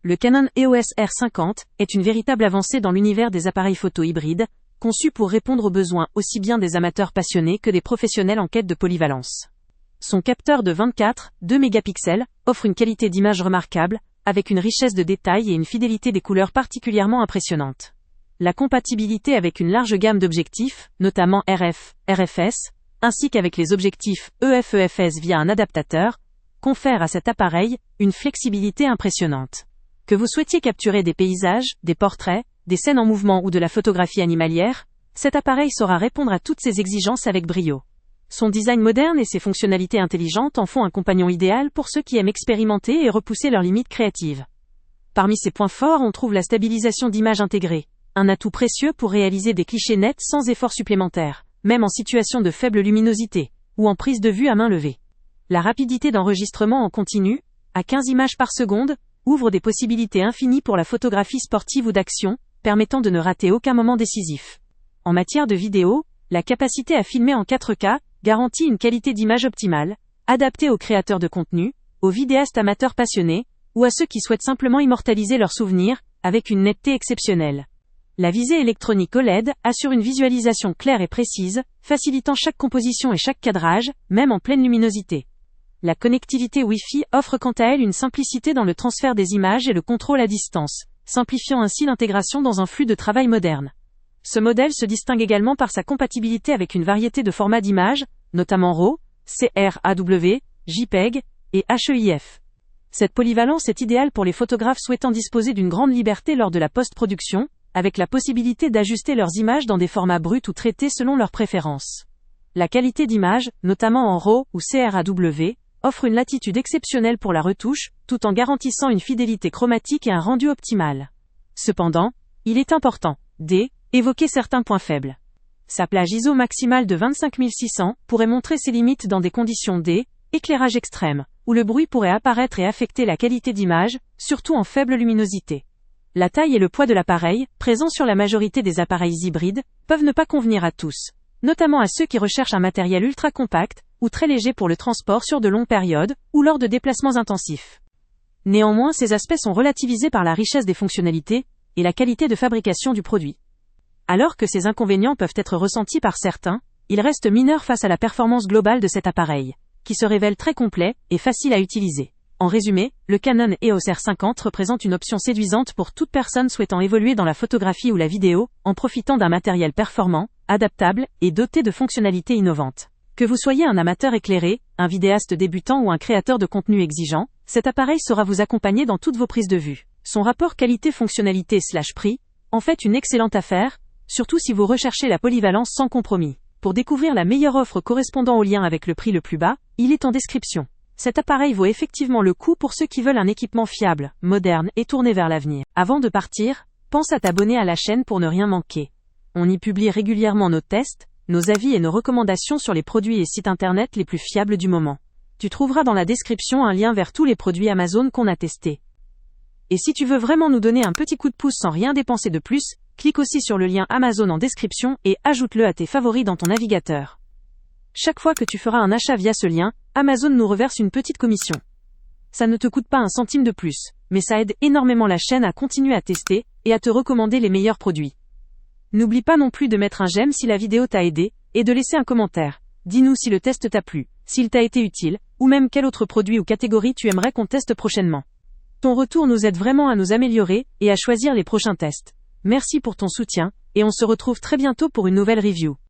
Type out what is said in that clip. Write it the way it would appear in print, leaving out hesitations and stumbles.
Le Canon EOS R50 est une véritable avancée dans l'univers des appareils photo hybrides, conçus pour répondre aux besoins aussi bien des amateurs passionnés que des professionnels en quête de polyvalence. Son capteur de 24,2 mégapixels offre une qualité d'image remarquable, avec une richesse de détails et une fidélité des couleurs particulièrement impressionnante. La compatibilité avec une large gamme d'objectifs, notamment RF, RFS, ainsi qu'avec les objectifs EF-EFS via un adaptateur, confère à cet appareil une flexibilité impressionnante. Que vous souhaitiez capturer des paysages, des portraits, des scènes en mouvement ou de la photographie animalière, cet appareil saura répondre à toutes ces exigences avec brio. Son design moderne et ses fonctionnalités intelligentes en font un compagnon idéal pour ceux qui aiment expérimenter et repousser leurs limites créatives. Parmi ses points forts, on trouve la stabilisation d'image intégrée, un atout précieux pour réaliser des clichés nets sans effort supplémentaire, même en situation de faible luminosité, ou en prise de vue à main levée. La rapidité d'enregistrement en continu, à 15 images par seconde, ouvre des possibilités infinies pour la photographie sportive ou d'action, permettant de ne rater aucun moment décisif. En matière de vidéo, la capacité à filmer en 4K garantit une qualité d'image optimale, adaptée aux créateurs de contenu, aux vidéastes amateurs passionnés, ou à ceux qui souhaitent simplement immortaliser leurs souvenirs, avec une netteté exceptionnelle. La visée électronique OLED assure une visualisation claire et précise, facilitant chaque composition et chaque cadrage, même en pleine luminosité. La connectivité Wi-Fi offre quant à elle une simplicité dans le transfert des images et le contrôle à distance, simplifiant ainsi l'intégration dans un flux de travail moderne. Ce modèle se distingue également par sa compatibilité avec une variété de formats d'images, notamment RAW, CRAW, JPEG et HEIF. Cette polyvalence est idéale pour les photographes souhaitant disposer d'une grande liberté lors de la post-production, avec la possibilité d'ajuster leurs images dans des formats bruts ou traités selon leurs préférences. La qualité d'image, notamment en RAW ou CRAW, offre une latitude exceptionnelle pour la retouche, tout en garantissant une fidélité chromatique et un rendu optimal. Cependant, il est important d'évoquer certains points faibles. Sa plage ISO maximale de 25600 pourrait montrer ses limites dans des conditions d'éclairage extrême, où le bruit pourrait apparaître et affecter la qualité d'image, surtout en faible luminosité. La taille et le poids de l'appareil, présents sur la majorité des appareils hybrides, peuvent ne pas convenir à tous, notamment à ceux qui recherchent un matériel ultra compact, ou très léger pour le transport sur de longues périodes, ou lors de déplacements intensifs. Néanmoins, ces aspects sont relativisés par la richesse des fonctionnalités, et la qualité de fabrication du produit. Alors que ces inconvénients peuvent être ressentis par certains, ils restent mineurs face à la performance globale de cet appareil, qui se révèle très complet et facile à utiliser. En résumé, le Canon EOS R50 représente une option séduisante pour toute personne souhaitant évoluer dans la photographie ou la vidéo, en profitant d'un matériel performant, adaptable et doté de fonctionnalités innovantes. Que vous soyez un amateur éclairé, un vidéaste débutant ou un créateur de contenu exigeant, cet appareil saura vous accompagner dans toutes vos prises de vue. Son rapport qualité-fonctionnalité/prix en fait une excellente affaire, surtout si vous recherchez la polyvalence sans compromis. Pour découvrir la meilleure offre correspondant au lien avec le prix le plus bas, il est en description. Cet appareil vaut effectivement le coup pour ceux qui veulent un équipement fiable, moderne et tourné vers l'avenir. Avant de partir, pense à t'abonner à la chaîne pour ne rien manquer. On y publie régulièrement nos tests, nos avis et nos recommandations sur les produits et sites internet les plus fiables du moment. Tu trouveras dans la description un lien vers tous les produits Amazon qu'on a testés. Et si tu veux vraiment nous donner un petit coup de pouce sans rien dépenser de plus, clique aussi sur le lien Amazon en description et ajoute-le à tes favoris dans ton navigateur. Chaque fois que tu feras un achat via ce lien, Amazon nous reverse une petite commission. Ça ne te coûte pas un centime de plus, mais ça aide énormément la chaîne à continuer à tester et à te recommander les meilleurs produits. N'oublie pas non plus de mettre un j'aime si la vidéo t'a aidé, et de laisser un commentaire. Dis-nous si le test t'a plu, s'il t'a été utile, ou même quel autre produit ou catégorie tu aimerais qu'on teste prochainement. Ton retour nous aide vraiment à nous améliorer et à choisir les prochains tests. Merci pour ton soutien, et on se retrouve très bientôt pour une nouvelle review.